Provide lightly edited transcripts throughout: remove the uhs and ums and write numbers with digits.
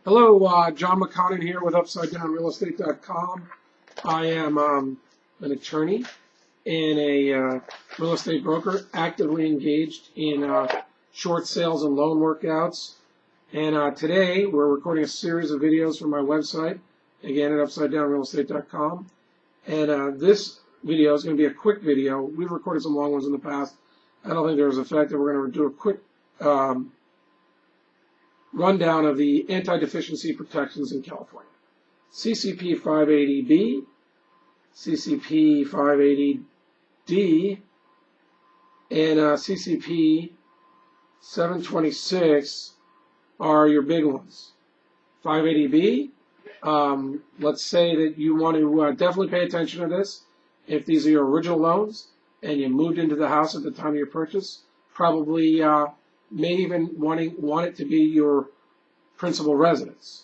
Hello, John McConnon here with UpsideDownRealEstate.com. I am an attorney and a real estate broker actively engaged in short sales and loan workouts. And today we're recording a series of videos from my website, again at UpsideDownRealEstate.com. And this video is going to be a quick video. We've recorded some long ones in the past. I don't think there's a fact that we're going to do a quick rundown of the anti-deficiency protections in California. CCP 580B, CCP 580D, and CCP 726 are your big ones. 580B, let's say that you want to definitely pay attention to this. If these are your original loans and you moved into the house at the time of your purchase, probably may even want it to be your principal residence.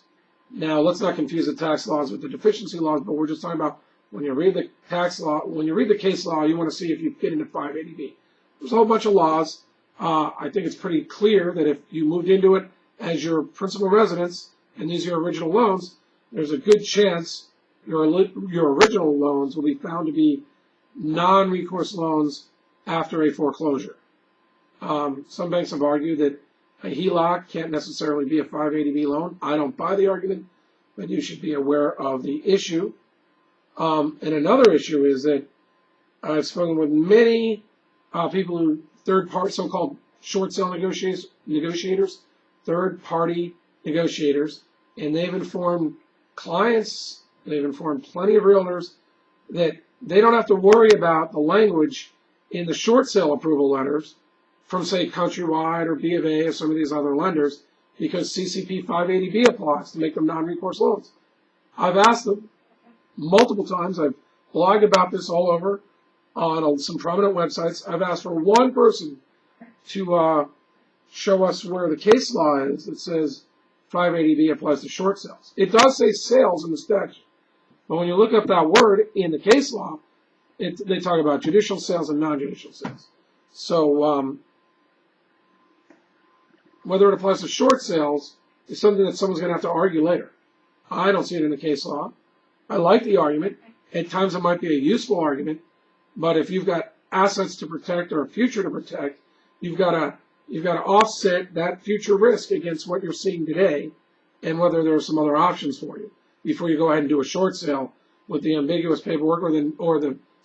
Now, let's not confuse the tax laws with the deficiency laws, but we're just talking about when you read the tax law, when you read the case law, you want to see if you fit into 580B. There's a whole bunch of laws. I think it's pretty clear that if you moved into it as your principal residence and these are your original loans, there's a good chance your original loans will be found to be non-recourse loans after a foreclosure. Some banks have argued that a HELOC can't necessarily be a 580B loan. I don't buy the argument, but you should be aware of the issue. And another issue is that I've spoken with many people who third-party, so-called short sale negotiators, third-party negotiators, and they've informed clients, they've informed plenty of realtors that they don't have to worry about the language in the short sale approval letters from, say, Countrywide or B of A or some of these other lenders, because CCP 580B applies to make them non-recourse loans. I've asked them multiple times. I've blogged about this all over on some prominent websites. I've asked for one person to show us where the case law is that says 580B applies to short sales. It does say sales in the statute, but when you look up that word in the case law, they talk about judicial sales and non-judicial sales. So whether it applies to short sales is something that someone's going to have to argue later. I don't see it in the case law. I like the argument. At times it might be a useful argument, but if you've got assets to protect or a future to protect, you've got to offset that future risk against what you're seeing today and whether there are some other options for you before you go ahead and do a short sale with the ambiguous paperwork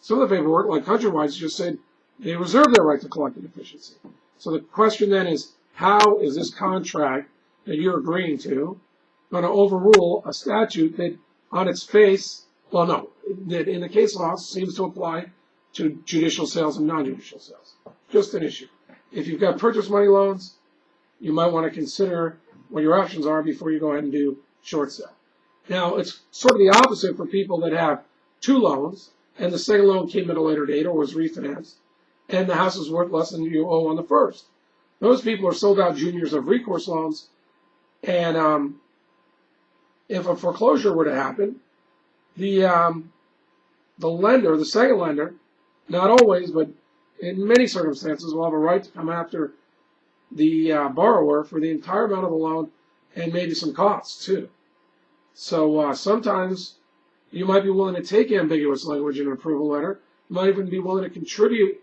some of the paperwork, like Countrywide's just said they reserve their right to collect the deficiency. So the question then is, how is this contract that you're agreeing to going to overrule a statute that on its face, that in the case law seems to apply to judicial sales and non-judicial sales? Just an issue. If you've got purchase money loans, you might want to consider what your options are before you go ahead and do short sale. Now, it's sort of the opposite for people that have two loans, and the second loan came at a later date or was refinanced, and the house is worth less than you owe on the first. Those people are sold out juniors of recourse loans, and if a foreclosure were to happen, the lender, the second lender, not always, but in many circumstances, will have a right to come after the borrower for the entire amount of the loan and maybe some costs too. So sometimes you might be willing to take ambiguous language in an approval letter. You might even be willing to contribute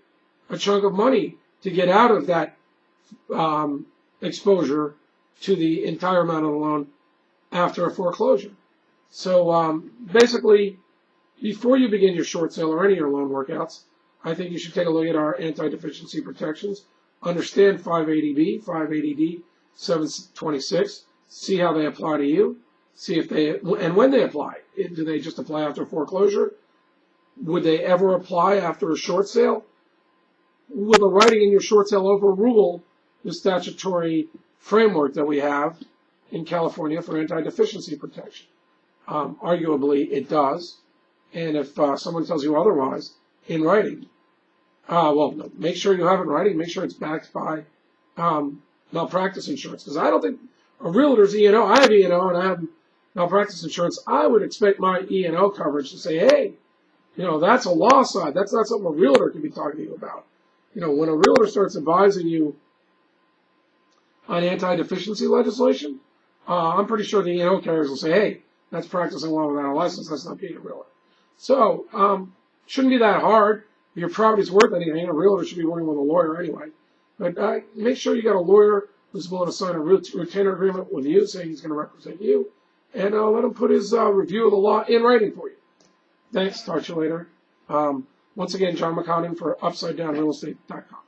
a chunk of money to get out of that exposure to the entire amount of the loan after a foreclosure. So basically, before you begin your short sale or any of your loan workouts, I think you should take a look at our anti-deficiency protections, understand 580B, 580D, 726, see how they apply to you, see if they, and when they apply. Do they just apply after foreclosure? Would they ever apply after a short sale? Will the writing in your short sale overrule the statutory framework that we have in California for anti-deficiency protection? Arguably, it does. And if someone tells you otherwise in writing, make sure you have it in writing. Make sure it's backed by malpractice insurance. Because I don't think a realtor's E&O, I have E&O and I have malpractice insurance. I would expect my E&O coverage to say, hey, that's a law side. That's not something a realtor can be talking to you about. When a realtor starts advising you on anti-deficiency legislation, I'm pretty sure the E&O carriers will say, hey, that's practicing law without a license. That's not being a realtor. So, shouldn't be that hard. If your property's worth anything, a realtor should be working with a lawyer anyway. But make sure you got a lawyer who's willing to sign a retainer agreement with you, saying he's going to represent you, and let him put his review of the law in writing for you. Thanks. Talk to you later. Once again, John McConnell for UpsideDownRealEstate.com.